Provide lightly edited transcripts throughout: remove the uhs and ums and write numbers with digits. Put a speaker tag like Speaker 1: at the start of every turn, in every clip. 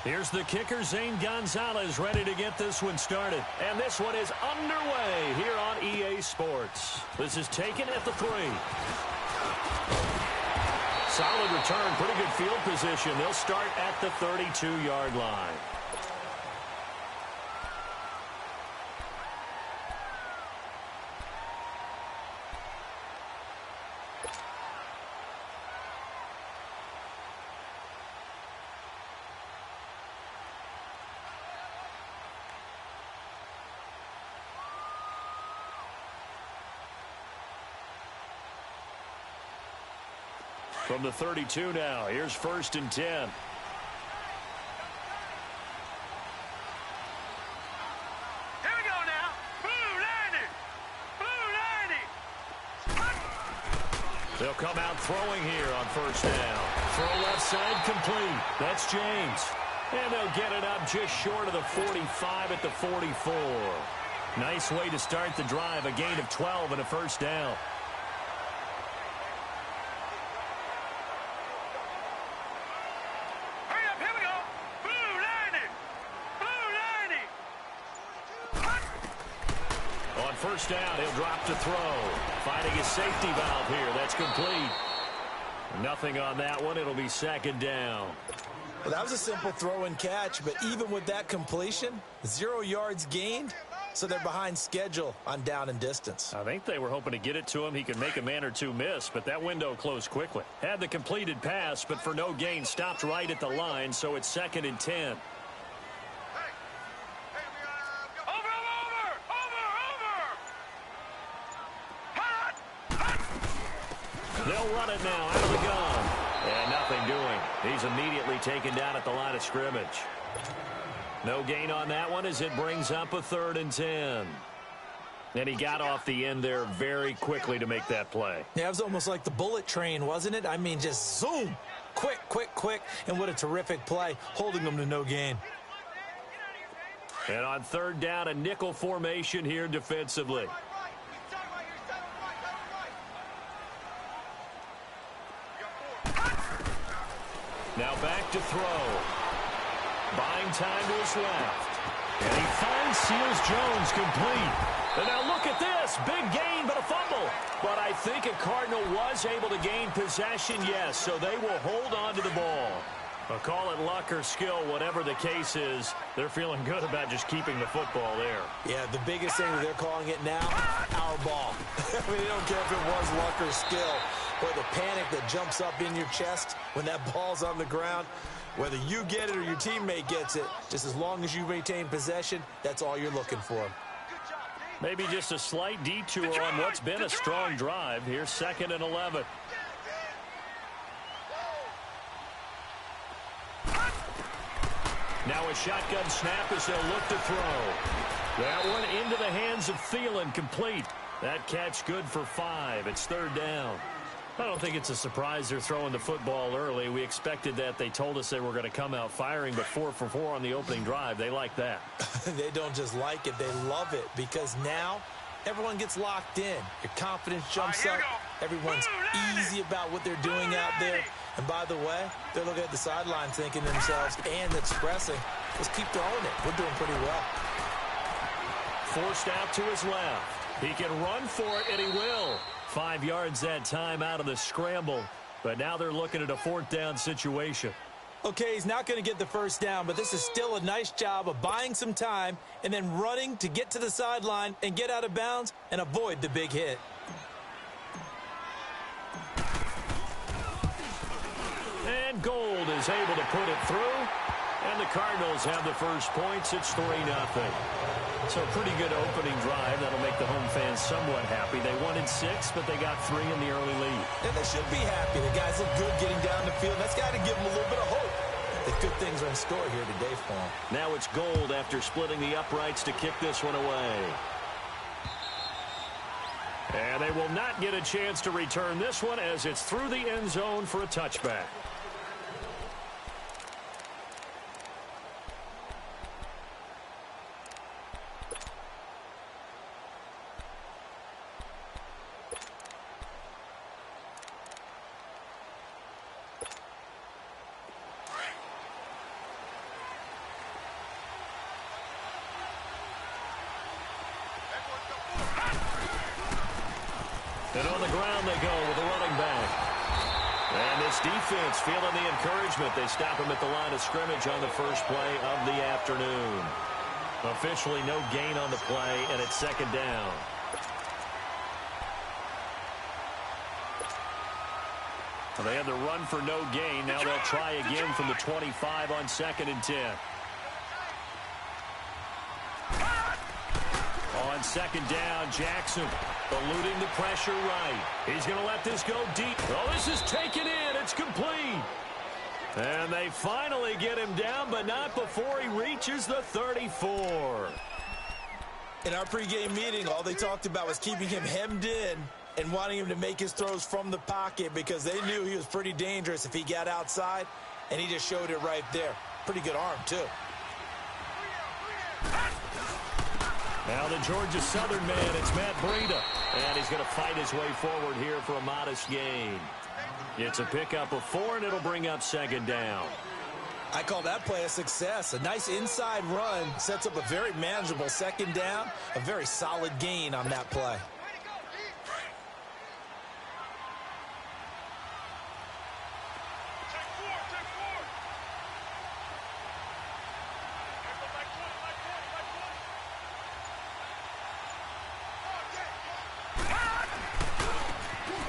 Speaker 1: Here's the kicker, Zane Gonzalez, ready to get this one started. And this one is underway here on EA Sports. This is taken at the 3. Solid return, pretty good field position. They'll start at the 32-yard line. From the 32 now, here's 1st and 10.
Speaker 2: Here we go now. Blue 90.
Speaker 1: They'll come out throwing here on 1st down. Throw left side complete. That's James. And they'll get it up just short of the 45 at the 44. Nice way to start the drive. A gain of 12 and a 1st down. First down, he'll drop to throw. Finding his safety valve here. That's complete. Nothing on that one. It'll be 2nd down.
Speaker 3: Well, that was a simple throw and catch, but even with that completion, 0 yards gained, so they're behind schedule on down and distance.
Speaker 1: I think they were hoping to get it to him. He could make a man or two miss, but that window closed quickly. Had the completed pass, but for no gain, stopped right at the line, so it's 2nd and 10. They'll run it now out of the gun. And nothing doing. He's immediately taken down at the line of scrimmage. No gain on that one as it brings up a 3rd and 10. And he got off the end there very quickly to make that play.
Speaker 3: Yeah, it was almost like the bullet train, wasn't it? I mean, just zoom. Quick, quick, quick. And what a terrific play, holding them to no gain.
Speaker 1: And on 3rd down, a nickel formation here defensively. Now back to throw. Buying time to his left. And he finds Seals Jones complete. And now look at this. Big gain, but a fumble. But I think a Cardinal was able to gain possession, yes. So they will hold on to the ball. I'll call it luck or skill, whatever the case is. They're feeling good about just keeping the football there.
Speaker 3: Yeah, the biggest thing that they're calling it now, our ball. I mean, they don't care if it was luck or skill. Or the panic that jumps up in your chest when that ball's on the ground. Whether you get it or your teammate gets it, just as long as you maintain possession, that's all you're looking for.
Speaker 1: Maybe just a slight detour on what's been a strong drive. Here's 2nd and 11. Now a shotgun snap as they'll look to throw. That one into the hands of Thielen, complete. That catch good for 5. It's 3rd down. I don't think it's a surprise they're throwing the football early. We expected that. They told us they were going to come out firing, but 4 for 4 on the opening drive. They like that.
Speaker 3: They don't just like it, they love it, because now everyone gets locked in. Your confidence jumps up. Everyone's easy about what they're doing out there. And by the way, they're looking at the sideline thinking to themselves and expressing, let's keep throwing it. We're doing pretty well.
Speaker 1: Forced out to his left. He can run for it, and he will. 5 yards that time out of the scramble. But now they're looking at a 4th down situation.
Speaker 3: Okay, he's not going to get the 1st down, but this is still a nice job of buying some time and then running to get to the sideline and get out of bounds and avoid the big hit.
Speaker 1: And Gold is able to put it through. And the Cardinals have the first points. It's 3-0. So a pretty good opening drive. That'll make the home fans somewhat happy. They wanted 6, but they got 3 in the early lead.
Speaker 3: And they should be happy. The guys look good getting down the field. That's got to give them a little bit of hope that good things are in store here today for them.
Speaker 1: Now it's Gold after splitting the uprights to kick this one away. And they will not get a chance to return this one as it's through the end zone for a touchback. And on the ground they go with a running back. And this defense feeling the encouragement. They stop him at the line of scrimmage on the first play of the afternoon. Officially no gain on the play, and it's second down. Well, they had the run for no gain. Now they'll try again from the 25 on 2nd and 10. On 2nd down, Jackson eluding the pressure right. He's going to let this go deep. Oh, this is taken in. It's complete. And they finally get him down, but not before he reaches the 34.
Speaker 3: In our pregame meeting, all they talked about was keeping him hemmed in and wanting him to make his throws from the pocket because they knew he was pretty dangerous if he got outside, and he just showed it right there. Pretty good arm, too.
Speaker 1: Now the Georgia Southern man, it's Matt Breida. And he's going to fight his way forward here for a modest gain. It's a pickup of 4, and it'll bring up 2nd down.
Speaker 3: I call that play a success. A nice inside run sets up a very manageable 2nd down. A very solid gain on that play.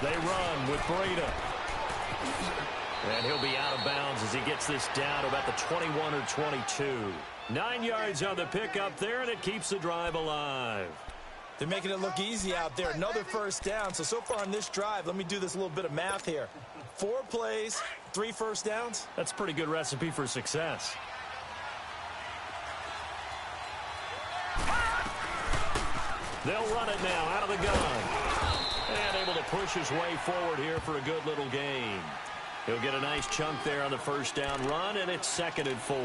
Speaker 1: They run with Breida. And he'll be out of bounds as he gets this down to about the 21 or 22. 9 yards on the pickup there, and it keeps the drive alive.
Speaker 3: They're making it look easy out there. Another 1st down. So far on this drive, let me do this little bit of math here. 4 plays, 3 1st downs.
Speaker 1: That's a pretty good recipe for success. They'll run it now out of the gun. And able to push his way forward here for a good little gain. He'll get a nice chunk there on the 1st down run, and it's 2nd and 4.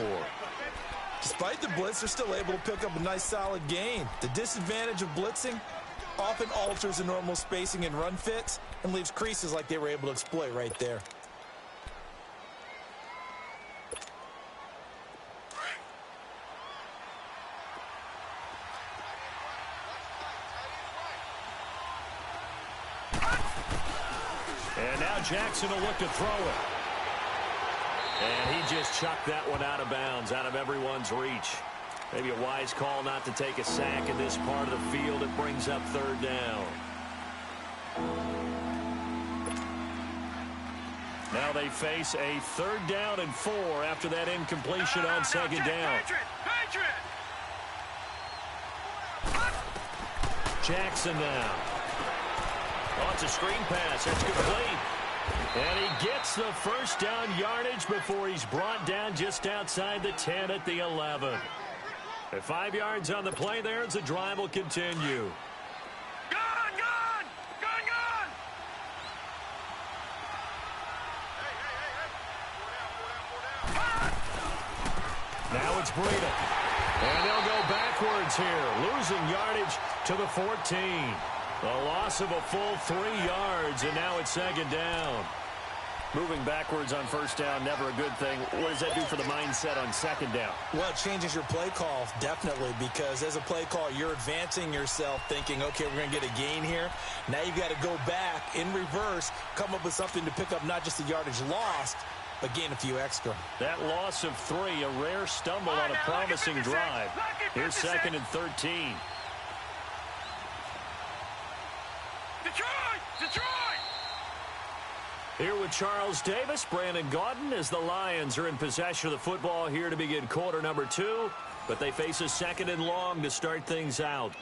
Speaker 3: Despite the blitz, they're still able to pick up a nice solid gain. The disadvantage of blitzing often alters the normal spacing and run fits and leaves creases like they were able to exploit right there.
Speaker 1: And now Jackson will look to throw it. And he just chucked that one out of bounds, out of everyone's reach. Maybe a wise call not to take a sack in this part of the field. It brings up 3rd down. Now they face a 3rd down and 4 after that incompletion on 2nd down. Jackson now. Oh, it's a screen pass. That's complete. And he gets the 1st down yardage before he's brought down just outside the 10 at the 11. At 5 yards on the play there as the drive will continue. Now it's Breida. And they'll go backwards here, losing yardage to the 14. A loss of a full 3 yards, and now it's 2nd down. Moving backwards on 1st down, never a good thing. What does that do for the mindset on 2nd down?
Speaker 3: Well, it changes your play call, definitely, because as a play call, you're advancing yourself thinking, okay, we're going to get a gain here. Now you've got to go back in reverse, come up with something to pick up not just the yardage lost, but gain a few extra.
Speaker 1: That loss of 3, a rare stumble on a promising drive. Here's 2nd and 13.
Speaker 2: Detroit!
Speaker 1: Here with Charles Davis, Brandon Gaudin, as the Lions are in possession of the football here to begin quarter number 2, but they face a 2nd and long to start things out.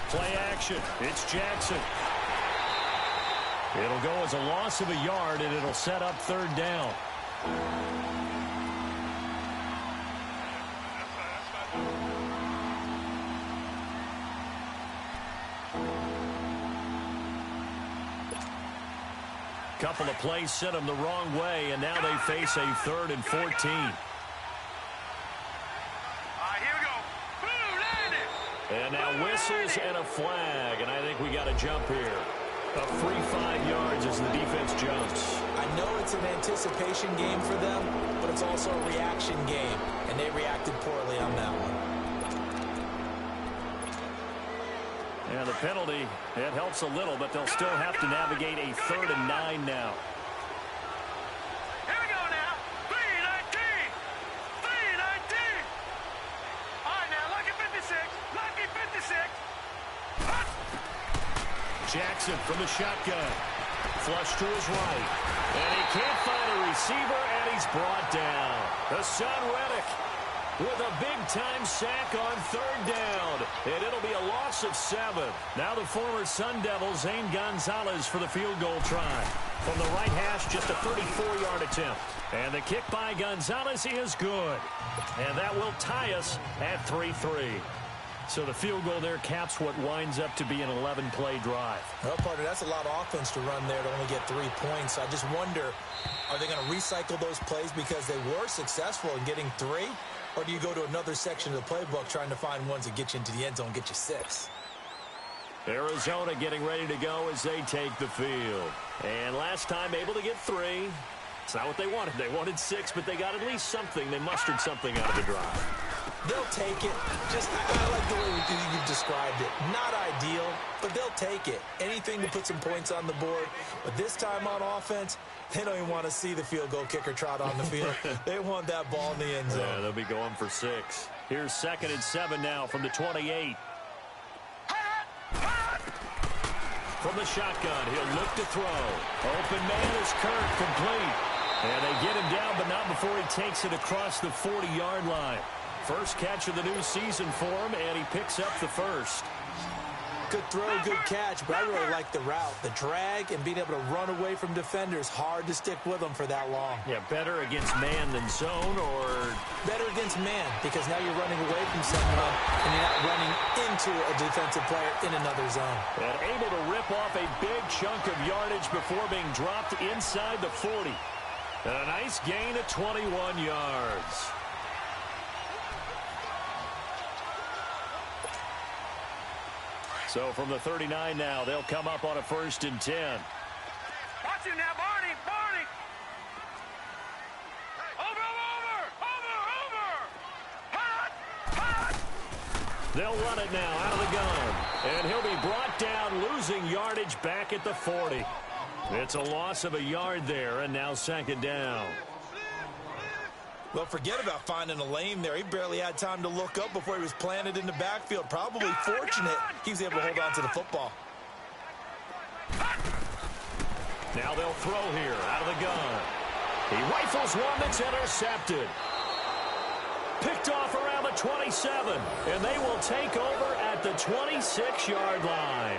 Speaker 1: Play action. It's Jackson. It'll go as a loss of a yard, and it'll set up 3rd down. Couple of plays sent them the wrong way, and now they face a 3rd and 14.
Speaker 2: All right, here we go. Boom, land it.
Speaker 1: And now whistles and a flag, and I think we got a jump here. A free 5 yards as the defense jumps.
Speaker 3: I know it's an anticipation game for them, but it's also a reaction game, and they reacted poorly on that one.
Speaker 1: And the penalty, it helps a little, but they'll still have to navigate a 3rd and 9 now.
Speaker 2: Here we go now. 3-19. 3-19. All right, now, lucky 56. Lucky 56.
Speaker 1: Jackson from the shotgun. Flush to his right. And he can't find a receiver, and he's brought down. Hassan Reddick with a big-time sack on 3rd down. And it'll be a loss of 7. Now the former Sun Devil, Zane Gonzalez, for the field goal try. From the right hash, just a 34-yard attempt. And the kick by Gonzalez is good. And that will tie us at 3-3. So the field goal there caps what winds up to be an 11-play drive.
Speaker 3: Well, partner, that's a lot of offense to run there to only get 3 points. I just wonder, are they going to recycle those plays because they were successful in getting 3? Or do you go to another section of the playbook trying to find ones that get you into the end zone and get you 6?
Speaker 1: Arizona getting ready to go as they take the field. And last time able to get 3. It's not what they wanted. They wanted 6, but they got at least something. They mustered something out of the drive.
Speaker 3: They'll take it. I like the way you've described it. Not ideal, but they'll take it. Anything to put some points on the board. But this time on offense, they don't even want to see the field goal kicker trot on the field. They want that ball in the end zone.
Speaker 1: Yeah, they'll be going for 6. Here's 2nd and 7 now from the 28. From the shotgun, he'll look to throw. Open man is Kirk, complete. And they get him down, but not before he takes it across the 40-yard line. First catch of the new season for him, and he picks up the first.
Speaker 3: Good throw, good catch, but I really like the route. The drag and being able to run away from defenders, hard to stick with them for that long.
Speaker 1: Yeah, better against man than zone, or?
Speaker 3: Better against man, because now you're running away from someone, and you're not running into a defensive player in another zone.
Speaker 1: And able to rip off a big chunk of yardage before being dropped inside the 40. And a nice gain of 21 yards. So from the 39 now, they'll come up on a 1st and 10.
Speaker 2: Watch him now, Barney. Barney. Over. Hot. Hot.
Speaker 1: They'll run it now out of the gun. And he'll be brought down, losing yardage back at the 40. It's a loss of a yard there, and now 2nd down.
Speaker 3: Well, forget about finding a lane there. He barely had time to look up before he was planted in the backfield. Probably fortunate he was able to hold on to the football.
Speaker 1: Now they'll throw here out of the gun. He rifles one that's intercepted. Picked off around the 27, and they will take over at the 26-yard line.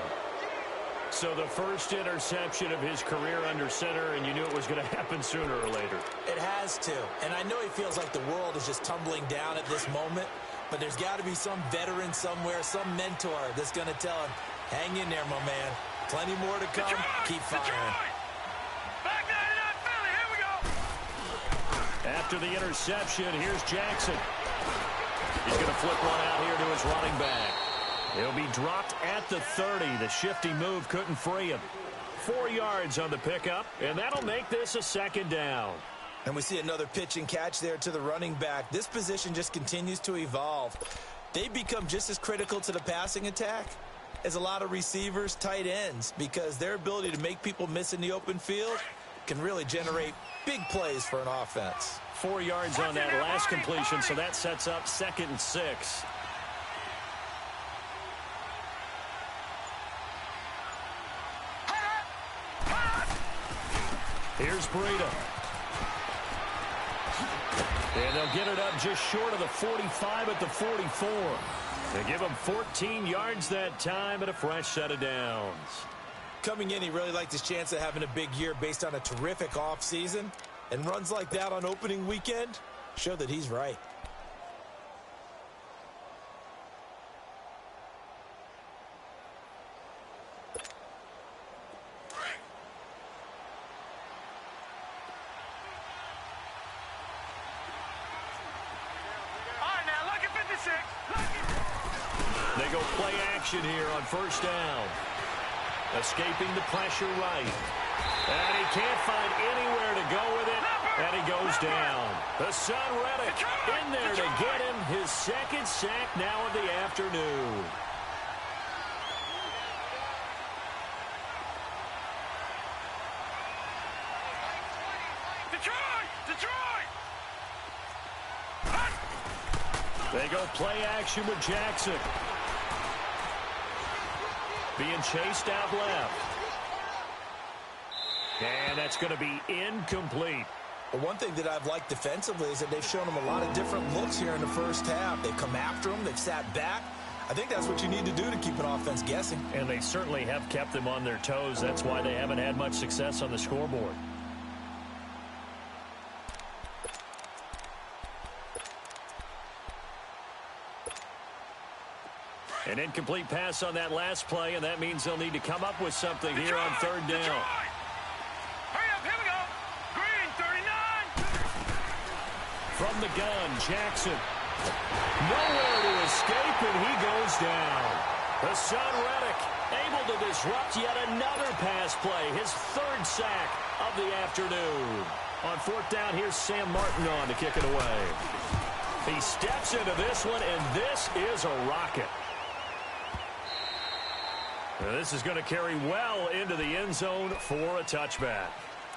Speaker 1: So the first interception of his career under center, and you knew it was going to happen sooner or later.
Speaker 3: It has to. And I know he feels like the world is just tumbling down at this moment, but there's got to be some veteran somewhere, some mentor that's going to tell him, hang in there, my man. Plenty more to come. Keep firing.
Speaker 2: Back 99 Philly. Here we go.
Speaker 1: After the interception, here's Jackson. He's going to flip one out here to his running back. He'll be dropped at the 30. The shifty move couldn't free him. 4 yards on the pickup, and that'll make this a 2nd down.
Speaker 3: And we see another pitch and catch there to the running back. This position just continues to evolve. They become just as critical to the passing attack as a lot of receivers, tight ends, because their ability to make people miss in the open field can really generate big plays for an offense.
Speaker 1: 4 yards on that last completion, so that sets up 2nd and 6. Here's Breida. And they'll get it up just short of the 45 at the 44. They give him 14 yards that time and a fresh set of downs.
Speaker 3: Coming in, he really liked his chance of having a big year based on a terrific offseason. And runs like that on opening weekend show that he's right.
Speaker 1: go play action here on first down. Escaping the pressure right. And he can't find anywhere to go with it. And he goes down. The son Reddick in there to get him his second sack now of the afternoon. They go play action with Jackson. Being chased out left. And that's going to be incomplete.
Speaker 3: Well, one thing that I've liked defensively is that they've shown them a lot of different looks here in the first half. They've come after them. They've sat back. I think that's what you need to do to keep an offense guessing.
Speaker 1: And they certainly have kept them on their toes. That's why they haven't had much success on the scoreboard. An incomplete pass on that last play, and that means they'll need to come up with something here on third down.
Speaker 2: Hurry up, here we go. Green, 39.
Speaker 1: From the gun, Jackson. Nowhere to escape, and he goes down. The son Reddick able to disrupt yet another pass play, his third sack of the afternoon. On fourth down, here's Sam Martin on to kick it away. He steps into this one, and this is a rocket. This is going to carry well into the end zone for a touchback.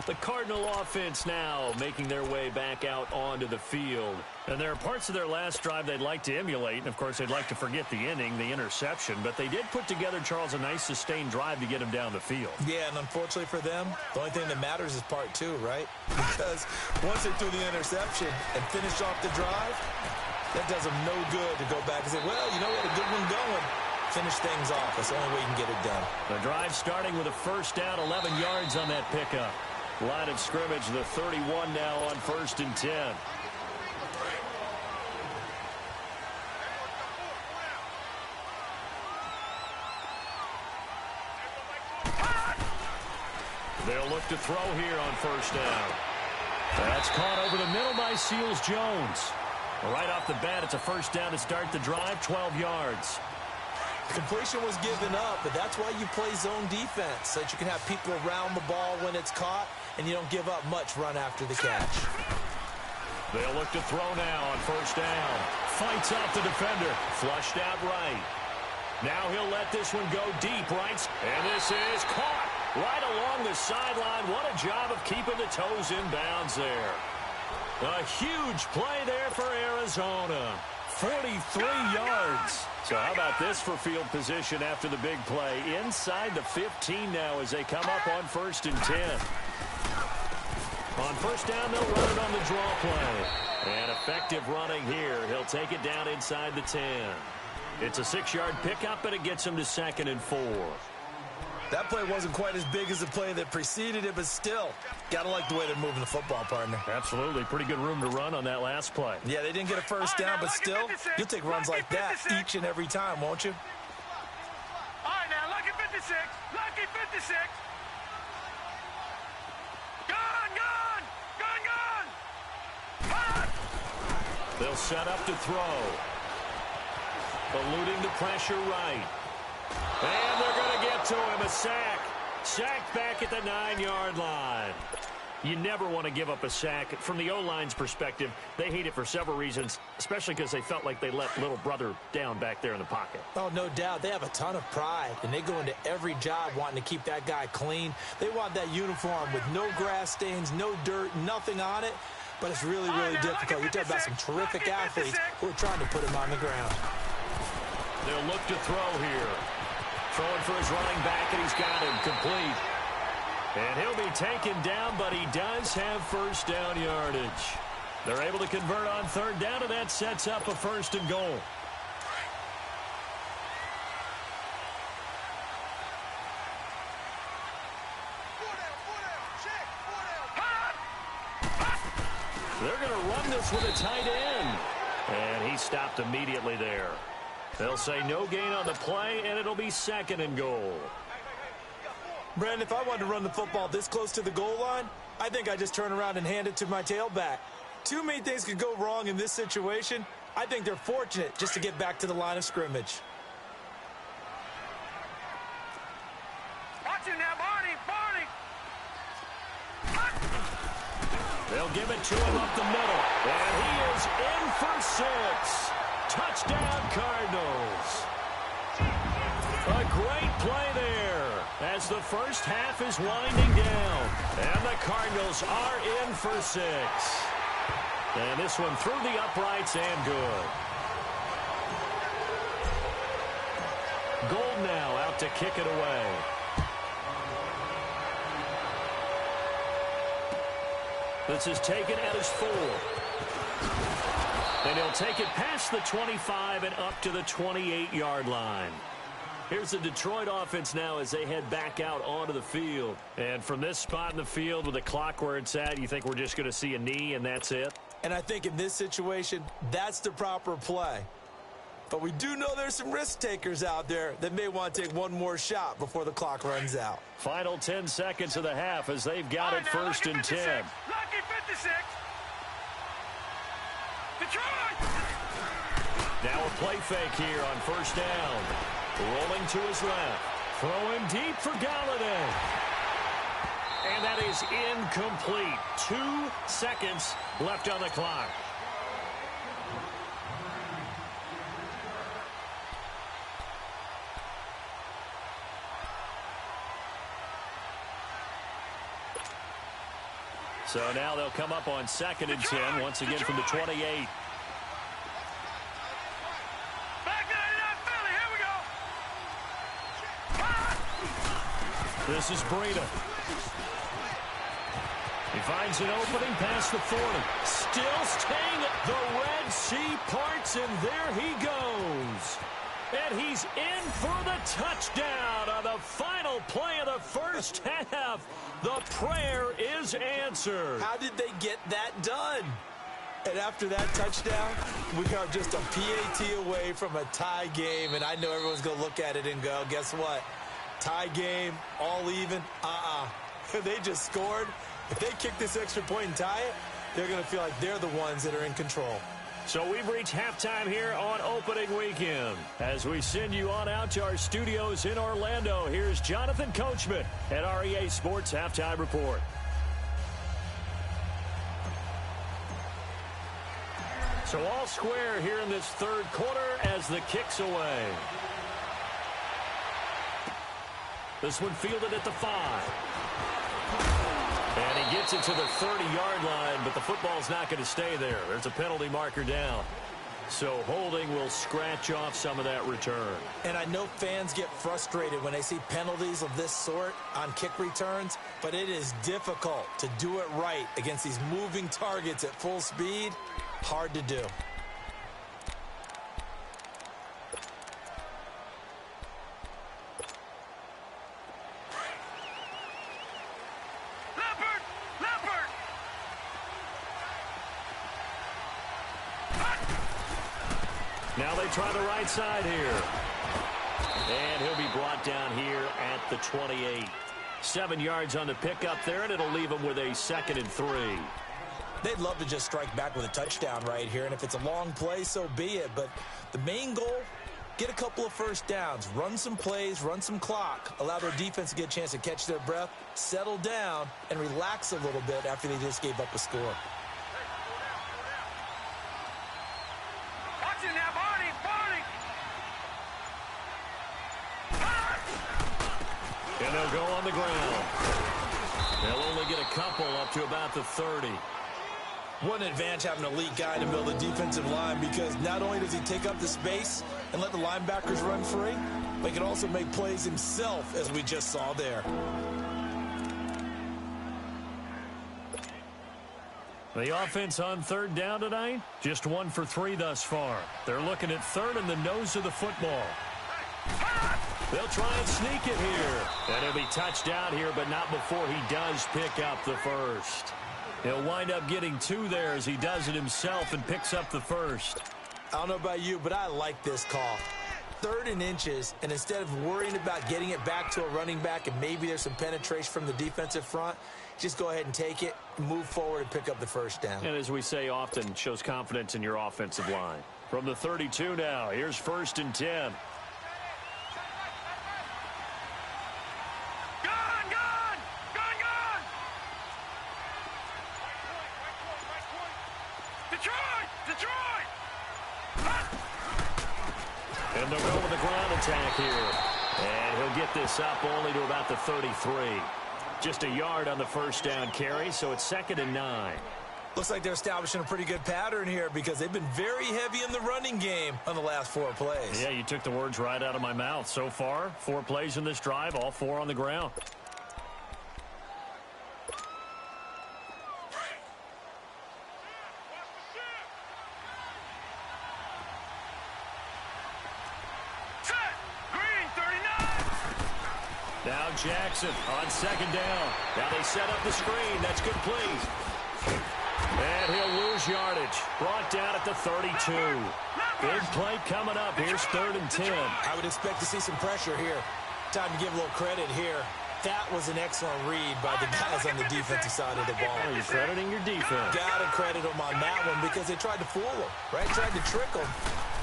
Speaker 1: The Cardinal offense now making their way back out onto the field. And there are parts of their last drive they'd like to emulate. And, of course, they'd like to forget the inning, the interception. But they did put together, Charles, a nice sustained drive to get him down the field.
Speaker 3: Yeah, and unfortunately for them, the only thing that matters is part two, right? Because once they threw the interception and finished off the drive, that does them no good to go back and say, well, you know what, a good one going. Finish things off. That's the only way you can get it done.
Speaker 1: The drive starting with a first down, 11 yards on that pickup. Line of scrimmage, the 31 now on 1st and 10. They'll look to throw here on first down. That's caught over the middle by Seals-Jones. Right off the bat, it's a first down to start the drive, 12 yards.
Speaker 3: Completion was given up, but that's why you play zone defense, so that you can have people around the ball when it's caught, and you don't give up much run after the catch.
Speaker 1: They'll look to throw now on first down. Fights off the defender. Flushed out right. Now he'll let this one go deep right. And this is caught right along the sideline. What a job of keeping the toes in bounds there. A huge play there for Arizona. 43 yards. So how about this for field position after the big play? Inside the 15 now as they come up on 1st and 10. On first down, they'll run it on the draw play. And effective running here. He'll take it down inside the 10. It's a 6-yard pickup, and it gets him to 2nd and 4.
Speaker 3: That play wasn't quite as big as the play that preceded it, but still, gotta like the way they're moving the football, partner.
Speaker 1: Absolutely. Pretty good room to run on that last play.
Speaker 3: Yeah, they didn't get a first down, but still, you'll take runs like that each and every time, won't you?
Speaker 2: All right, now, lucky 56. Lucky 56. Gone.
Speaker 1: They'll set up to throw. Eluding the pressure right. And they're going to get to him. A sack. Sacked back at the 9-yard line. You never want to give up a sack. From the O-line's perspective, they hate it for several reasons, especially because they felt like they let little brother down back there in the pocket.
Speaker 3: Oh, no doubt. They have a ton of pride, and they go into every job wanting to keep that guy clean. They want that uniform with no grass stains, no dirt, nothing on it. But it's really, really difficult. You're talking about some terrific athletes who are trying to put him on the ground.
Speaker 1: They'll look to throw here. Throwing for his running back, and he's got him complete. And he'll be taken down, but he does have first down yardage. They're able to convert on third down, and that sets up a 1st and goal. They're going to run this with a tight end. And he stopped immediately there. They'll say no gain on the play, and it'll be 2nd and goal.
Speaker 3: Brandon, if I wanted to run the football this close to the goal line, I think I just turn around and hand it to my tailback. Too many things could go wrong in this situation. I think they're fortunate just to get back to the line of scrimmage.
Speaker 1: They'll give it to him up the middle. And he is in for 6. Touchdown, Cardinals. A great play there as the first half is winding down. And the Cardinals are in for 6. And this one through the uprights and good. Gold now out to kick it away. This is taken at his 4. And he'll take it past the 25 and up to the 28-yard line. Here's the Detroit offense now as they head back out onto the field. And from this spot in the field with the clock where it's at, you think we're just going to see a knee and that's it?
Speaker 3: And I think in this situation, that's the proper play. But we do know there's some risk takers out there that may want to take one more shot before the clock runs out.
Speaker 1: Final 10 seconds of the half as they've got it first and 10.
Speaker 2: Lucky 56. Detroit!
Speaker 1: Now a play fake here on first down. Rolling to his left. Throwing deep for Galladay. And that is incomplete. 2 seconds left on the clock. So now they'll come up on 2nd and 10, once again from the 28.
Speaker 2: Back 99 Philly, here we go.
Speaker 1: This is Breida. He finds an opening past the 40. Still staying. The Red Sea parts, and there he goes. And he's in for the touchdown on the final play of the first half. The prayer is answered.
Speaker 3: How did they get that done? And after that touchdown, we are just a PAT away from a tie game. And I know everyone's going to look at it and go, guess what? Tie game, all even, They just scored. If they kick this extra point and tie it, they're going to feel like they're the ones that are in control.
Speaker 1: So we've reached halftime here on opening weekend. As we send you on out to our studios in Orlando, here's Jonathan Coachman at REA Sports Halftime Report. So all square here in this third quarter as the kick's away. This one fielded at the 5. And he gets it to the 30-yard line, but the football's not going to stay there. There's a penalty marker down. So holding will scratch off some of that return.
Speaker 3: And I know fans get frustrated when they see penalties of this sort on kick returns, but it is difficult to do it right against these moving targets at full speed. Hard to do.
Speaker 1: Now they try the right side here. And he'll be brought down here at the 28. 7 yards on the pickup there, and it'll leave him with a 2nd and 3.
Speaker 3: They'd love to just strike back with a touchdown right here, and if it's a long play, so be it. But the main goal, get a couple of first downs, run some plays, run some clock, allow their defense to get a chance to catch their breath, settle down, and relax a little bit after they just gave up a score.
Speaker 1: And they'll go on the ground. They'll only get a couple up to about the 30.
Speaker 3: What an advantage having an elite guy in the middle of the defensive line, because not only does he take up the space and let the linebackers run free, but he can also make plays himself, as we just saw there.
Speaker 1: The offense on 3rd down tonight, just 1 for 3 thus far. They're looking at 3rd and the nose of the football. They'll try and sneak it here. And he'll be touched down here, but not before he does pick up the first. He'll wind up getting 2 there as he does it himself and picks up the first.
Speaker 3: I don't know about you, but I like this call. 3rd and inches, and instead of worrying about getting it back to a running back and maybe there's some penetration from the defensive front, just go ahead and take it, move forward, and pick up the first down.
Speaker 1: And as we say often, shows confidence in your offensive line. From the 32 now, here's 1st and 10.
Speaker 2: Detroit! Detroit!
Speaker 1: And they'll go with the ground attack here. And he'll get this up only to about the 33. Just a yard on the first down carry, so it's 2nd and 9.
Speaker 3: Looks like they're establishing a pretty good pattern here because they've been very heavy in the running game on the last 4 plays.
Speaker 1: Yeah, you took the words right out of my mouth. So far, 4 plays in this drive, all 4 on the ground. Now Jackson on 2nd down. Now they set up the screen. That's complete. And he'll lose yardage. Brought down at the 32. Big play coming up. Here's 3rd and 10.
Speaker 3: I would expect to see some pressure here. Time to give a little credit here. That was an excellent read by the guys on the defensive side of the ball.
Speaker 1: Well, you're crediting your defense.
Speaker 3: Got to credit them on that one because they tried to fool him, right? Tried to trick him.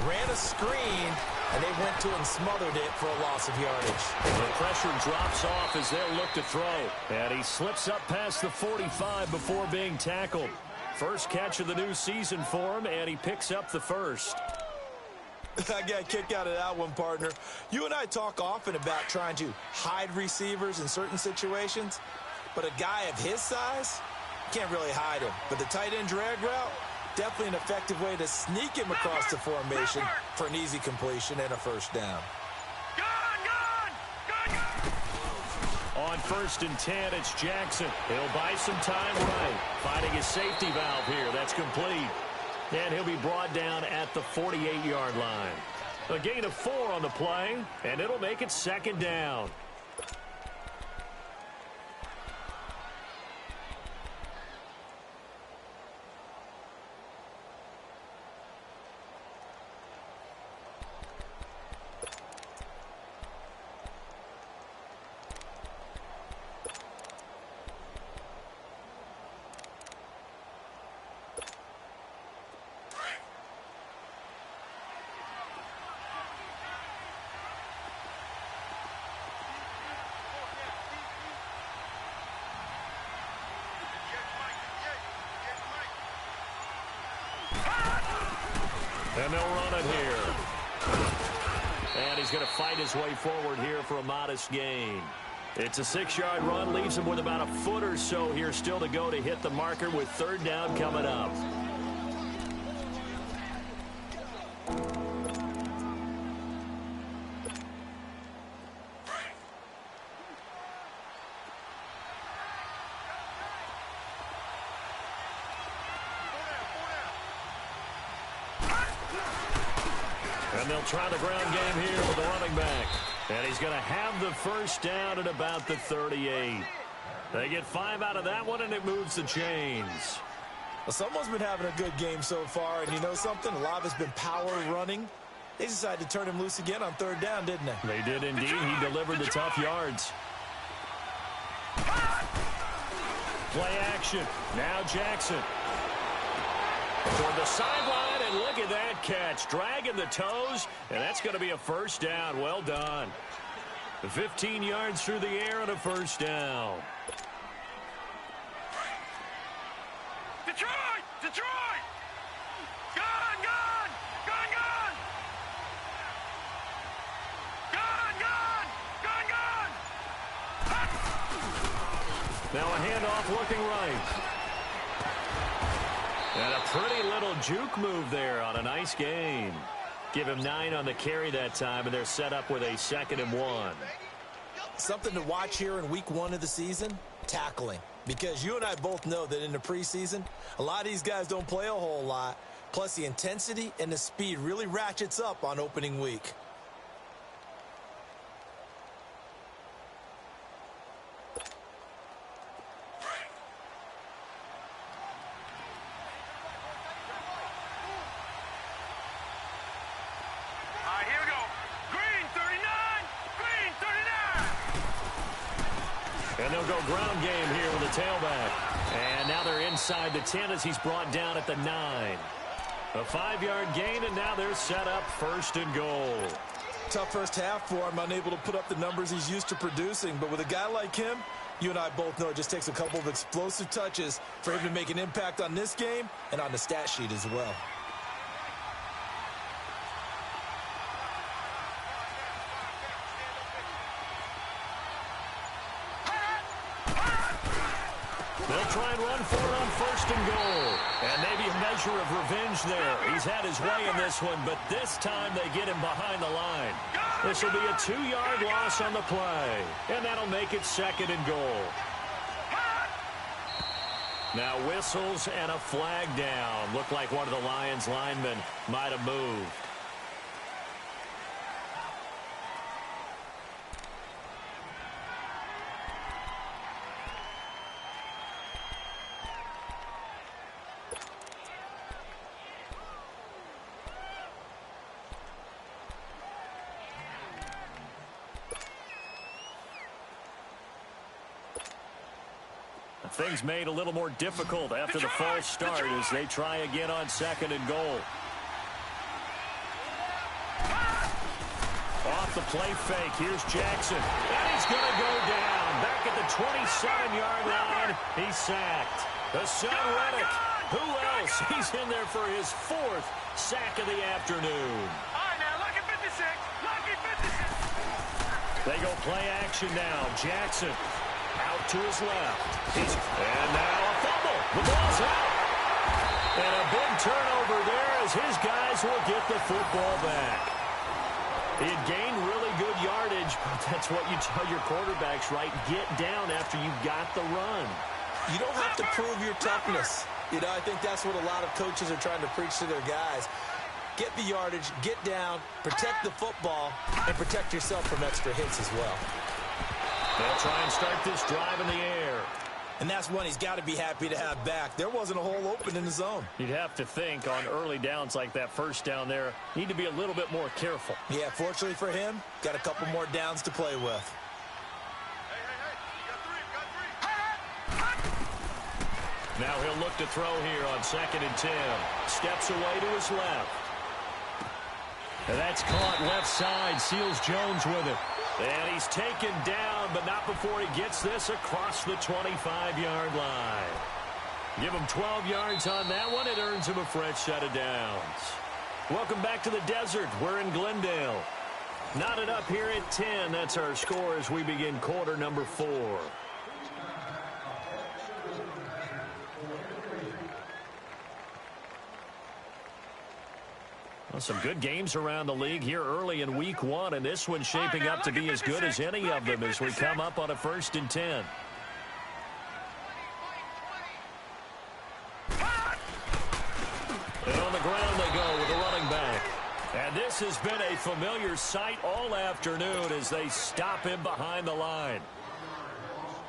Speaker 3: Ran a screen, and they went to it and smothered it for a loss of yardage.
Speaker 1: The pressure drops off as they'll look to throw. And he slips up past the 45 before being tackled. First catch of the new season for him, and he picks up the first.
Speaker 3: I got a kick out of that one, partner. You and I talk often about trying to hide receivers in certain situations, but a guy of his size, can't really hide him. But the tight end drag route, definitely an effective way to sneak him across the formation for an easy completion and a first down.
Speaker 1: On 1st and 10, it's Jackson. He'll buy some time right. Finding his safety valve here. That's complete. And he'll be brought down at the 48-yard line. A gain of 4 on the play, and it'll make it 2nd down. And they'll run it here. And he's going to fight his way forward here for a modest gain. It's a 6-yard run, leaves him with about a foot or so here still to go to hit the marker with 3rd down coming up. And they'll try the ground game here with the running back. And he's going to have the first down at about the 38. They get 5 out of that one, and it moves the chains.
Speaker 3: Well, someone's been having a good game so far, and you know something? A lot of it's been power running. They decided to turn him loose again on 3rd down, didn't they?
Speaker 1: They did indeed. He delivered the tough yards. Play action. Now Jackson. Toward the sideline, and look at that catch. Dragging the toes, and that's going to be a first down. Well done. 15 yards through the air and a first down.
Speaker 2: Detroit! Detroit! Gone! Gone! Gone! Gone! Gone! Gone! Gone! Gone!
Speaker 1: Now a handoff looking right. And a pretty little juke move there on a nice gain. Give him 9 on the carry that time, and they're set up with a 2nd and 1.
Speaker 3: Something to watch here in week 1 of the season, tackling. Because you and I both know that in the preseason, a lot of these guys don't play a whole lot. Plus, the intensity and the speed really ratchets up on opening week.
Speaker 1: And they'll go ground game here with the tailback. And now they're inside the 10 as he's brought down at the 9. A 5-yard gain, and now they're set up 1st and goal.
Speaker 3: Tough first half for him, unable to put up the numbers he's used to producing. But with a guy like him, You and I both know it just takes a couple of explosive touches for him to make an impact on this game and on the stat sheet as well.
Speaker 1: They'll try and run for it on 1st and goal. And maybe a measure of revenge there. He's had his way in this one, but this time they get him behind the line. This will be a 2-yard loss on the play. And that'll make it 2nd and goal. Now whistles and a flag down. Looked like one of the Lions linemen might have moved. Things made a little more difficult after the false start as they try again on 2nd and goal. Off the play fake. Here's Jackson. And he's going to go down. Back at the 27-yard line. He's sacked. Hassan Reddick. Who else? He's in there for his 4th sack of the afternoon.
Speaker 2: All right, now, lucky 56. Lucky 56.
Speaker 1: They go play action now. Jackson. Out to his left. And now a fumble. The ball's out. And a big turnover there as his guys will get the football back. He had gained really good yardage, but that's what you tell your quarterbacks, right? Get down after you got the run.
Speaker 3: You don't have to prove your toughness. You know, I think that's what a lot of coaches are trying to preach to their guys. Get the yardage, get down, protect the football, and protect yourself from extra hits as well.
Speaker 1: They'll try and start this drive in the air.
Speaker 3: And that's one he's got to be happy to have back. There wasn't a hole open in the zone.
Speaker 1: You'd have to think on early downs like that 1st down there, need to be a little bit more careful.
Speaker 3: Yeah, fortunately for him, got a couple more downs to play with.
Speaker 1: Now he'll look to throw here on 2nd and 10. Steps away to his left. And that's caught left side. Seals Jones with it. And he's taken down, but not before he gets this across the 25-yard line. Give him 12 yards on that one. It earns him a fresh set of downs. Welcome back to the desert. We're in Glendale. Knotted up here at 10. That's our score as we begin quarter number 4. Well, some good games around the league here early in week 1, and this one's shaping up to be as good as any of them as we come up on a 1st and 10. And on the ground they go with the running back. And this has been a familiar sight all afternoon as they stop him behind the line.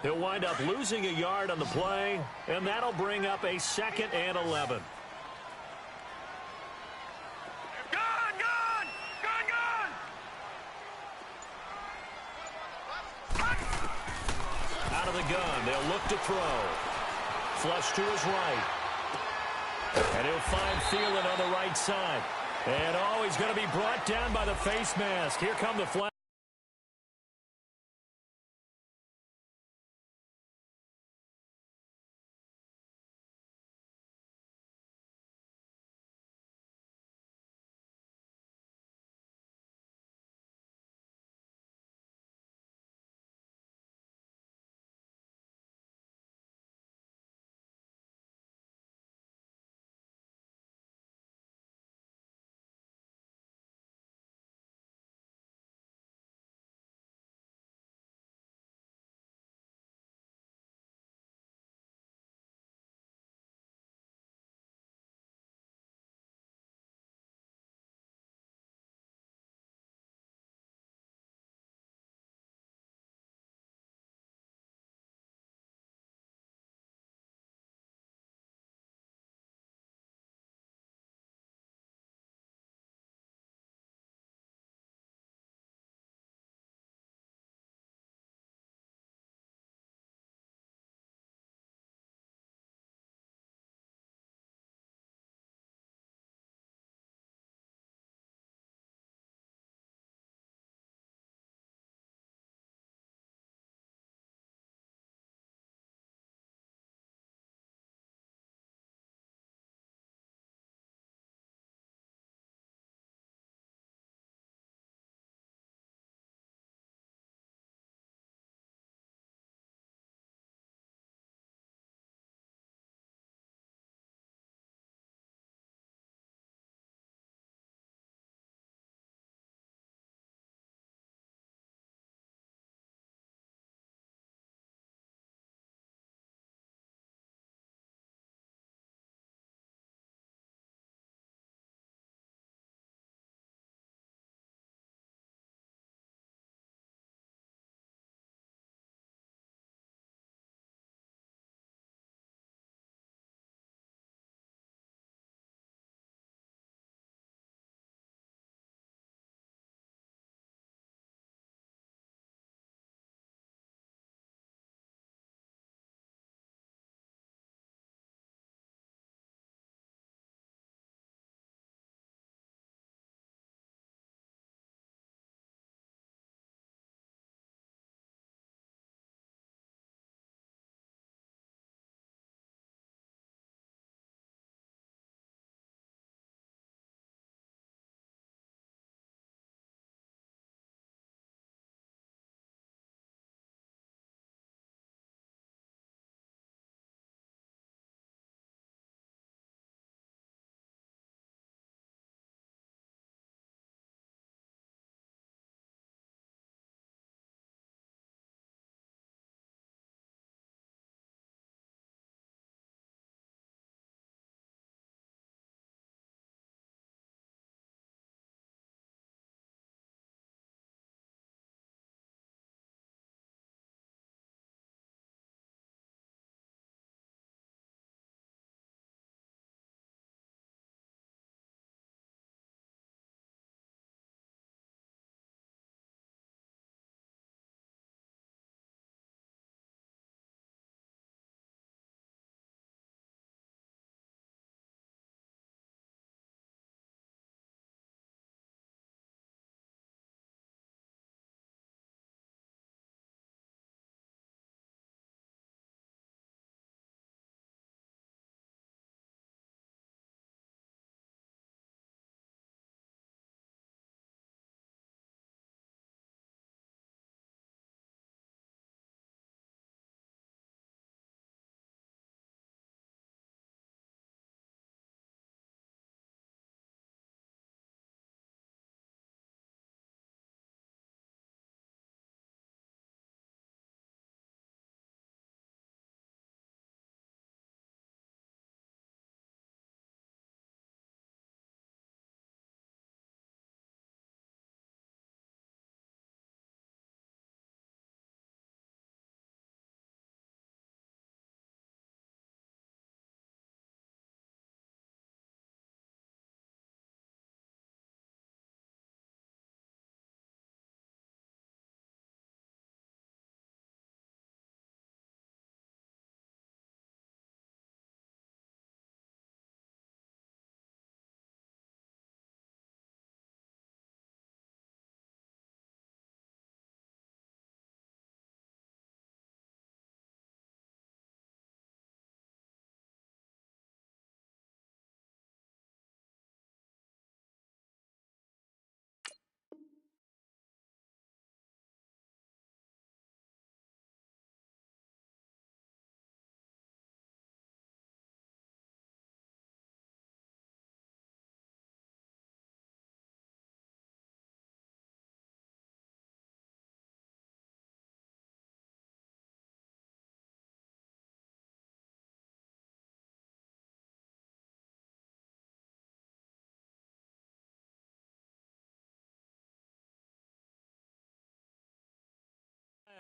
Speaker 1: He'll wind up losing a yard on the play, and that'll bring up a 2nd and 11. Out of the gun, they'll look to throw. Flush to his right. And he'll find Thielen on the right side. And oh, he's going to be brought down by the face mask. Here come the flag.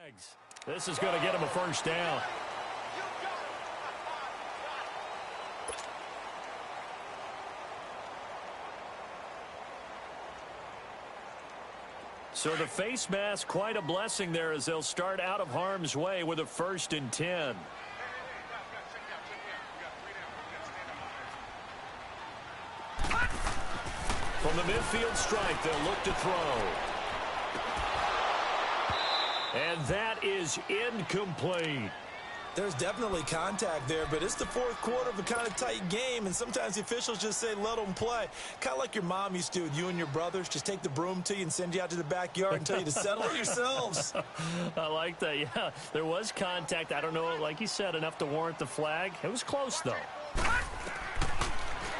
Speaker 1: flags. This is going to get him a first down. So the face mask, quite a blessing there as they'll start out of harm's way with a 1st and 10. From the midfield stripe, they'll look to throw. And that is incomplete.
Speaker 3: There's definitely contact there, but it's the 4th quarter of a kind of tight game, and sometimes the officials just say, let them play. Kind of like your mom used to with you and your brothers. Just take the broom to you and send you out to the backyard and tell you to settle it yourselves.
Speaker 1: I like that, yeah. There was contact. I don't know, like you said, enough to warrant the flag. It was close, though.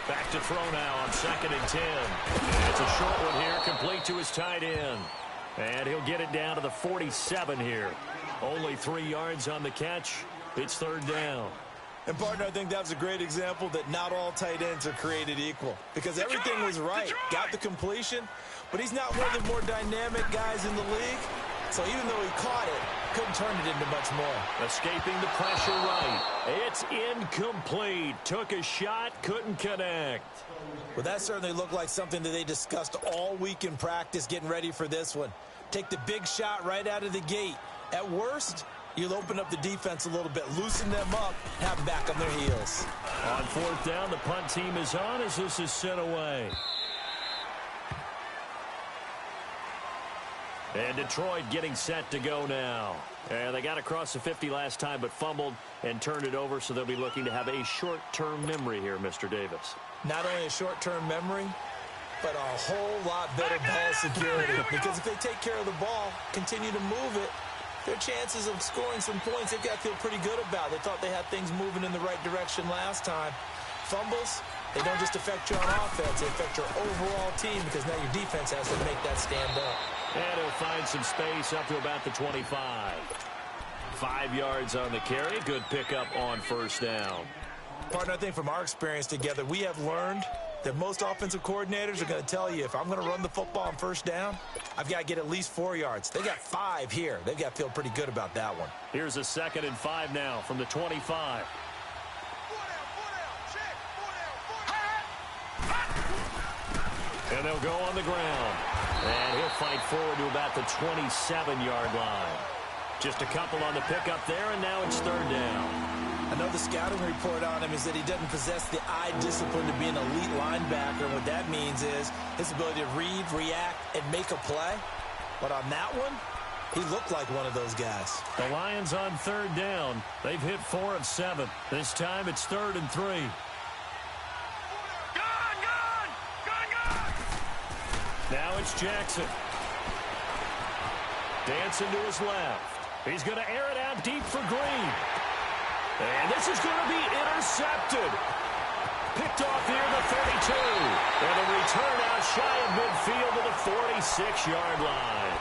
Speaker 1: Back to throw now on 2nd and 10. And it's a short one here, complete to his tight end. And he'll get it down to the 47 here. Only 3 yards on the catch. It's 3rd down.
Speaker 3: And, partner, I think that was a great example that not all tight ends are created equal. Because everything was right. Got the completion, but he's not one of the more dynamic guys in the league. So even though he caught it, couldn't turn it into much more.
Speaker 1: Escaping the pressure right. It's incomplete. Took a shot, couldn't connect.
Speaker 3: Well, that certainly looked like something that they discussed all week in practice getting ready for this one. Take the big shot right out of the gate. At worst, you'll open up the defense a little bit, loosen them up, have them back on their heels.
Speaker 1: On 4th down, the punt team is on as this is sent away. And Detroit getting set to go now. And they got across the 50 last time but fumbled and turned it over, so they'll be looking to have a short-term memory here, Mr. Davis.
Speaker 3: Not only a short-term memory, but a whole lot better ball security. Because if they take care of the ball, continue to move it, their chances of scoring some points, they've got to feel pretty good about. They thought they had things moving in the right direction last time. Fumbles, they don't just affect you on offense, they affect your overall team because now your defense has to make that stand up.
Speaker 1: And he'll find some space up to about the 25. 5 yards on the carry. Good pickup on 1st down.
Speaker 3: Partner, I think from our experience together, we have learned that most offensive coordinators are going to tell you if I'm going to run the football on 1st down, I've got to get at least 4 yards. They got 5 here. They've got to feel pretty good about that one.
Speaker 1: Here's a 2nd and 5 now from the 25. And they'll go on the ground. And he'll fight forward to about the 27-yard line. Just a couple on the pickup there, and now it's 3rd down.
Speaker 3: I know the scouting report on him is that he doesn't possess the eye discipline to be an elite linebacker. And what that means is his ability to read, react, and make a play. But on that one, he looked like one of those guys.
Speaker 1: The Lions on 3rd down. They've hit 4 of 7. This time it's 3rd and 3. Now it's Jackson. Dancing to his left. He's going to air it out deep for Green. And this is going to be intercepted. Picked off near the 32. And a return out shy of midfield to the 46-yard line.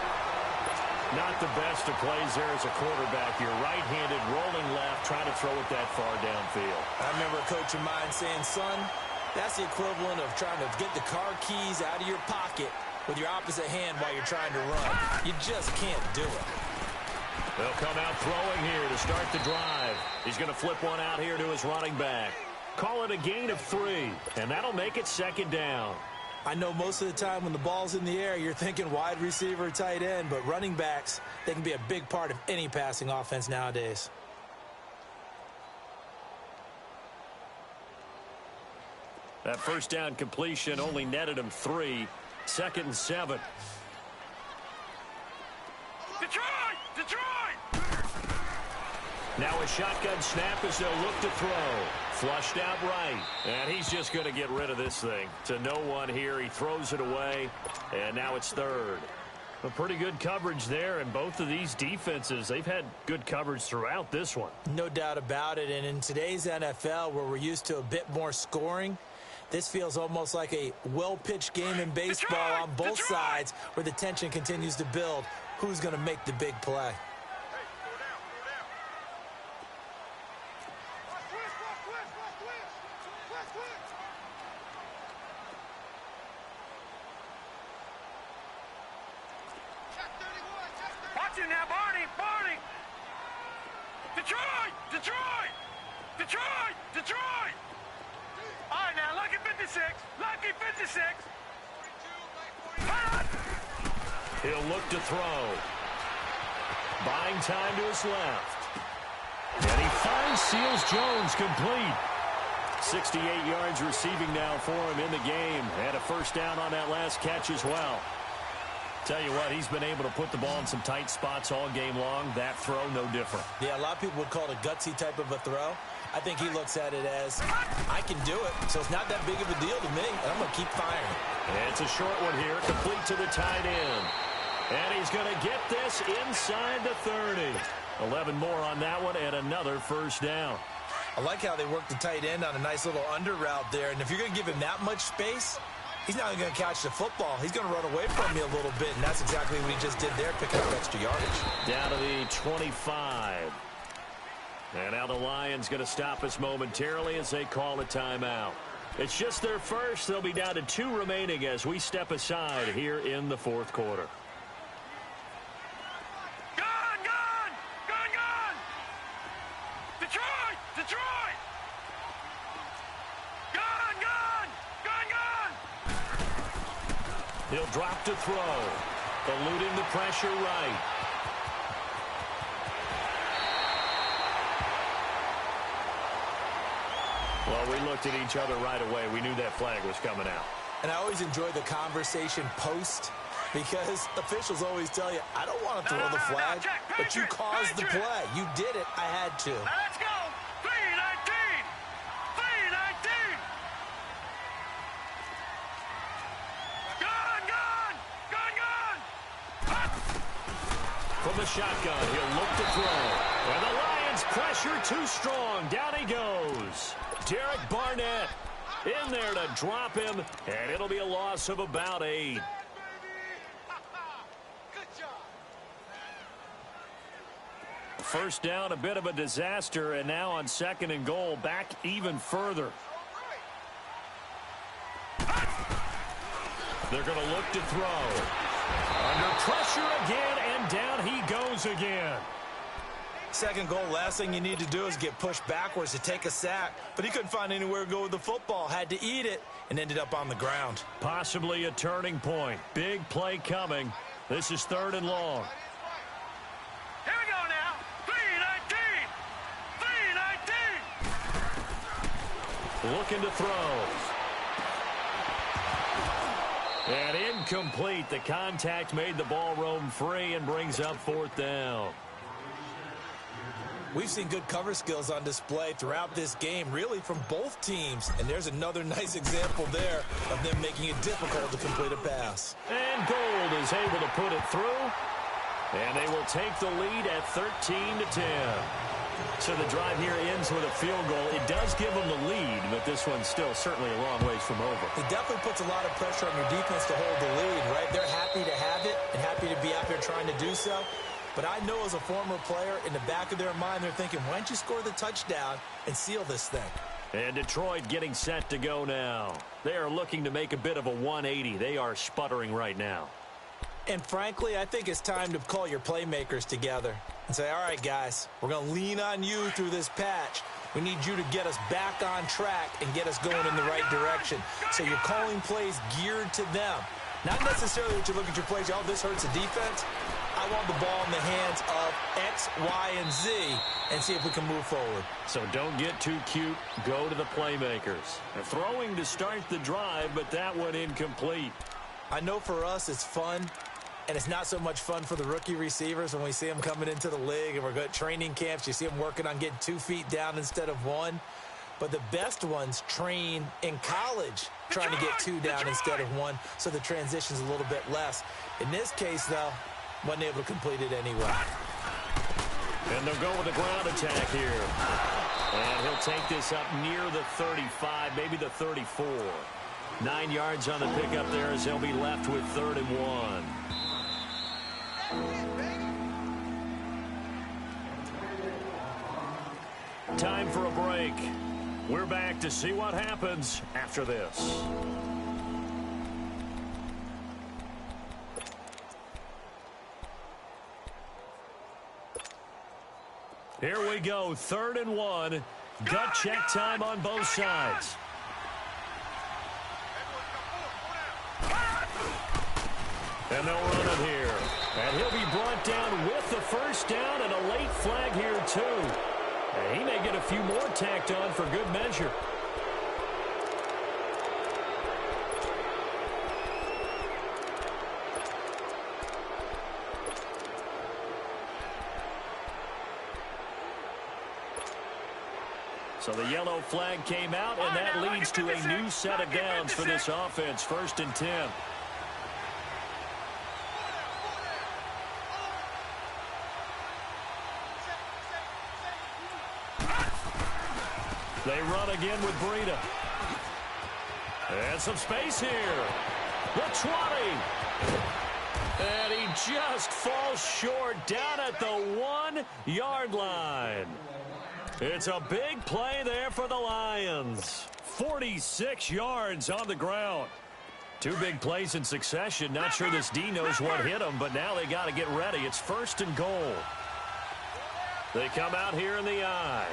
Speaker 1: Not the best of plays there as a quarterback. You're right-handed, rolling left, trying to throw it that far downfield.
Speaker 3: I remember a coach of mine saying, son, that's the equivalent of trying to get the car keys out of your pocket with your opposite hand while you're trying to run. You just can't do it.
Speaker 1: They'll come out throwing here to start the drive. He's going to flip one out here to his running back. Call it a gain of 3, and that'll make it 2nd down.
Speaker 3: I know most of the time when the ball's in the air, you're thinking wide receiver, tight end, but running backs, they can be a big part of any passing offense nowadays.
Speaker 1: That 1st down completion only netted him 3. 2nd and 7.
Speaker 2: Detroit!
Speaker 1: Now a shotgun snap as they'll look to throw. Flushed out right. And he's just going to get rid of this thing. To no one here. He throws it away. And now it's 3rd. A pretty good coverage there. And both of these defenses, they've had good coverage throughout this one.
Speaker 3: No doubt about it. And in today's NFL, where we're used to a bit more scoring, this feels almost like a well-pitched game in baseball on both sides where the tension continues to build. Who's going to make the big play?
Speaker 2: Watch it now, Barney! Barney! Detroit! Detroit! Detroit! Detroit! All right, now, lucky 56. Lucky 56.
Speaker 1: He'll look to throw. Buying time to his left. And he finds Seals Jones complete. 68 yards receiving now for him in the game. Had a first down on that last catch as well. Tell you what, he's been able to put the ball in some tight spots all game long. That throw, no different.
Speaker 3: Yeah, a lot of people would call it a gutsy type of a throw. I think he looks at it as, I can do it, so it's not that big of a deal to me, and I'm going to keep firing.
Speaker 1: And it's a short one here, complete to the tight end. And he's going to get this inside the 30. 11 more on that one, and another first down.
Speaker 3: I like how they work the tight end on a nice little under route there, and if you're going to give him that much space, he's not going to catch the football. He's going to run away from you a little bit, and that's exactly what he just did there, picking up extra yardage.
Speaker 1: Down to the 25. And now the Lions going to stop us momentarily as they call a timeout. It's just their first. They'll be down to 2 remaining as we step aside here in the fourth quarter.
Speaker 2: Gone! Gone! Gone! Gone! Detroit! Detroit! Gone! Gone! Gone! Gone!
Speaker 1: He'll drop to throw. Eluding the pressure right. Well, we looked at each other right away. We knew that flag was coming out.
Speaker 3: And I always enjoy the conversation post because officials always tell you, I don't want to throw the flag, but you caused the play. You did it. I had to.
Speaker 2: Now let's go! 3-19! 3-19! Gone! Gone! Gone! Gone!
Speaker 1: From the shotgun, he'll look to throw. And the Lions pressure too strong. Down he goes. Derek Barnett in there to drop him, and it'll be a loss of about 8. First down, a bit of a disaster, and now on 2nd and goal, back even further. They're going to look to throw. Under pressure again, and down he goes again.
Speaker 3: 2nd goal, last thing you need to do is get pushed backwards to take a sack. But he couldn't find anywhere to go with the football. Had to eat it and ended up on the ground.
Speaker 1: Possibly a turning point. Big play coming. This is 3rd and long.
Speaker 2: Here we go now. 3-19! 3-19!
Speaker 1: Looking to throw. And incomplete. The contact made the ball roam free and brings up 4th down.
Speaker 3: We've seen good cover skills on display throughout this game, really from both teams. And there's another nice example there of them making it difficult to complete a pass.
Speaker 1: And Gold is able to put it through. And they will take the lead at 13-10. So the drive here ends with a field goal. It does give them the lead, but this one's still certainly a long ways from over.
Speaker 3: It definitely puts a lot of pressure on your defense to hold the lead, right? They're happy to have it and happy to be out there trying to do so. But I know as a former player, in the back of their mind, they're thinking, why don't you score the touchdown and seal this thing?
Speaker 1: And Detroit getting set to go now. They are looking to make a bit of a 180. They are sputtering right now.
Speaker 3: And frankly, I think it's time to call your playmakers together and say, all right, guys, we're going to lean on you through this patch. We need you to get us back on track and get us going in the right direction. So you're calling plays geared to them. Not necessarily that you look at your plays, oh, this hurts the defense. I want the ball in the hands of X, Y, and Z and see if we can move forward.
Speaker 1: So don't get too cute. Go to the playmakers. They're throwing to start the drive, but that one incomplete.
Speaker 3: I know for us it's fun, and it's not so much fun for the rookie receivers when we see them coming into the league and we're going to training camps. You see them working on getting 2 feet down instead of 1. But the best ones train in college trying to get 2 down instead of 1, so the transition's a little bit less. In this case, though, wasn't able to complete it anyway.
Speaker 1: And they'll go with a ground attack here. And he'll take this up near the 35, maybe the 34. 9 yards on the pickup there as they'll be left with 3rd and 1. Time for a break. We're back to see what happens after this. Here we go, 3rd and 1. Gut check time on both sides. And they'll run it here. And he'll be brought down with the first down and a late flag here, too. And he may get a few more tacked on for good measure. So the yellow flag came out, and that leads to a new set of downs for this offense. 1st and 10. They run again with Breida. And some space here. The 20. And he just falls short down at the 1-yard line. It's a big play there for the Lions. 46 yards on the ground. 2 big plays in succession. Not sure this D knows what hit them, but now they got to get ready. It's 1st and goal. They come out here in the I.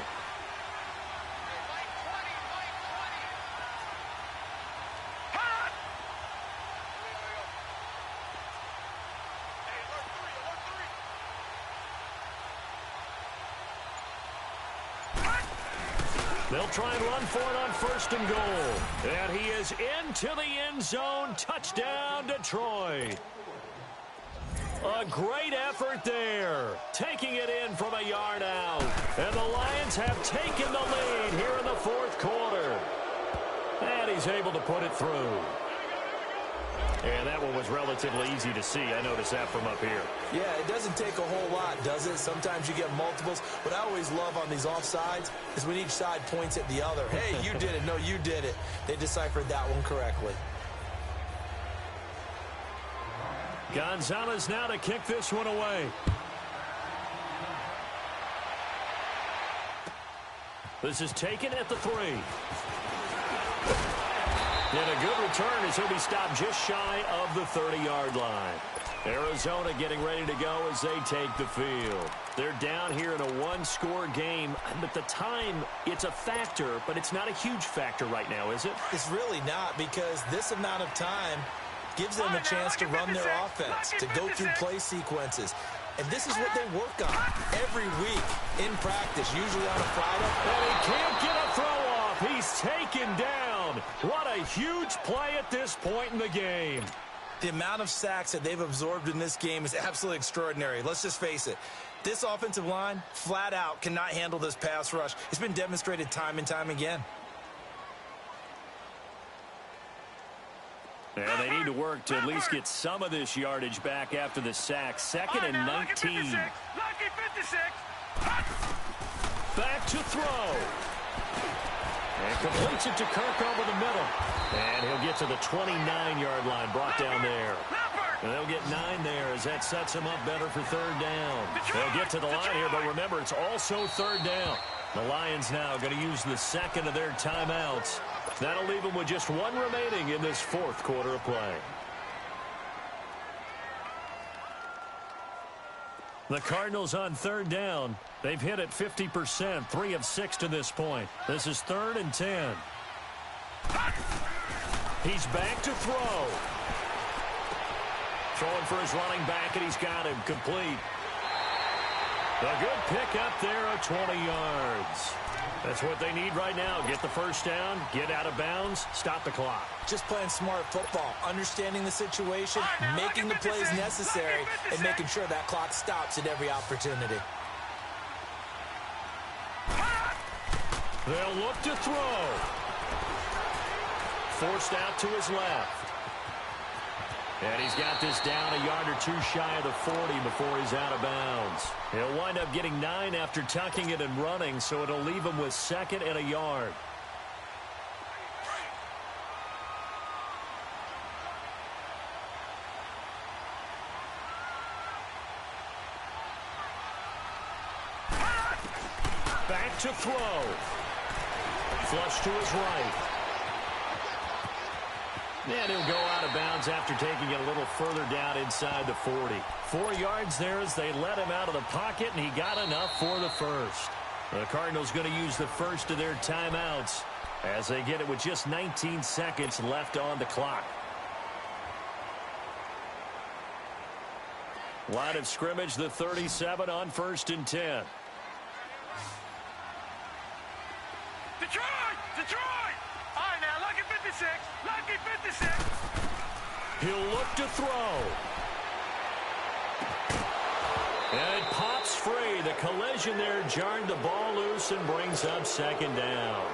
Speaker 1: They'll try and run for it on 1st and goal. And he is into the end zone. Touchdown, Detroit. A great effort there. Taking it in from a yard out. And the Lions have taken the lead here in the 4th quarter. And he's able to put it through. And that one was relatively easy to see. I noticed that from up here.
Speaker 3: Yeah, it doesn't take a whole lot, does it? Sometimes you get multiples. What I always love on these offsides is when each side points at the other. Hey, you did it. No, you did it. They deciphered that one correctly.
Speaker 1: Gonzalez now to kick this one away. This is taken at the 3. And a good return as he'll be stopped just shy of the 30-yard line. Arizona getting ready to go as they take the field. They're down here in a 1-score game. At the time, it's a factor, but it's not a huge factor right now, is it?
Speaker 3: It's really not, because this amount of time gives them a chance to run their offense, to go through play sequences. And this is what they work on every week in practice, usually on a Friday.
Speaker 1: And he can't get a throw off. He's taken down. What a huge play at this point in the game.
Speaker 3: The amount of sacks that they've absorbed in this game is absolutely extraordinary. Let's just face it. This offensive line, flat out, cannot handle this pass rush. It's been demonstrated time and time again.
Speaker 1: And they need to work to at least get some of this yardage back after the sack. 2nd and 19.
Speaker 2: Lucky 56.
Speaker 1: Back to throw. And completes it to Kirk over the middle. And he'll get to the 29-yard line, brought down there. And they'll get 9 there as that sets him up better for 3rd down. They'll get to the line here, but remember, it's also 3rd down. The Lions now going to use the 2nd of their timeouts. That'll leave them with just 1 remaining in this 4th quarter of play. The Cardinals on 3rd down. They've hit it 50%, 3 of 6 to this point. This is 3rd and 10. He's back to throw. Throwing for his running back, and he's got him complete. A good pick up there of 20 yards. That's what they need right now. Get the first down, get out of bounds, stop the clock.
Speaker 3: Just playing smart football, understanding the situation, making the plays necessary, and making sure that clock stops at every opportunity.
Speaker 1: They'll look to throw. Forced out to his left. And he's got this down a yard or 2 shy of the 40 before he's out of bounds. He'll wind up getting 9 after tucking it and running, so it'll leave him with 2nd and a yard. Back to throw. Flush to his right. And he'll go out of bounds after taking it a little further down inside the 40. 4 yards there as they let him out of the pocket, and he got enough for the first. The Cardinals going to use the first of their timeouts as they get it with just 19 seconds left on the clock. Line of scrimmage, the 37 on 1st and 10.
Speaker 2: Detroit! Detroit! All right, now, lucky 56. Lucky 56.
Speaker 1: He'll look to throw. And it pops free. The collision there jarred the ball loose and brings up 2nd down.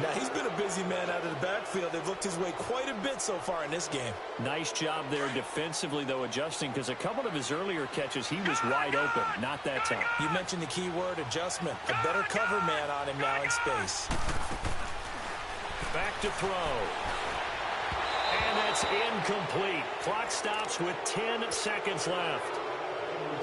Speaker 3: Now, he's been a busy man out of the backfield. They've looked his way quite a bit so far in this game.
Speaker 1: Nice job there defensively, though, adjusting, because a couple of his earlier catches, he was wide open. Not that time.
Speaker 3: You mentioned the key word, adjustment. A better cover man on him now in space.
Speaker 1: Back to throw. And that's incomplete. Clock stops with 10 seconds left.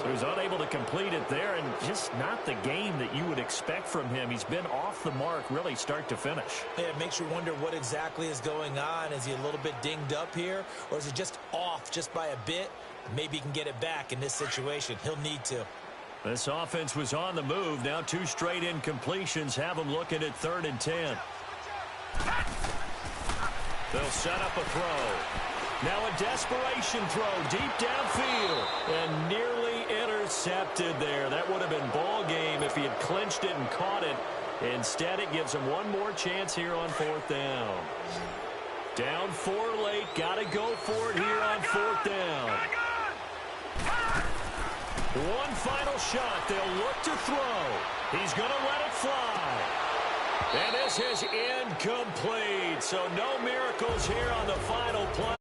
Speaker 1: So he's unable to complete it there, and just not the game that you would expect from him. He's been off the mark really start to finish.
Speaker 3: Yeah, it makes you wonder what exactly is going on. Is he a little bit dinged up here, or is he just off just by a bit? Maybe he can get it back in this situation. He'll need to.
Speaker 1: This offense was on the move. Now 2 straight incompletions have them looking at 3rd and 10. They'll set up a throw. Now a desperation throw deep downfield and nearly intercepted there. That would have been ball game if he had clinched it and caught it. Instead, it gives him one more chance here on 4th down. Down 4 late. Got to go for it here on 4th down. One final shot. They'll look to throw. He's going to let it fly. And this is incomplete. So no miracles here on the final play.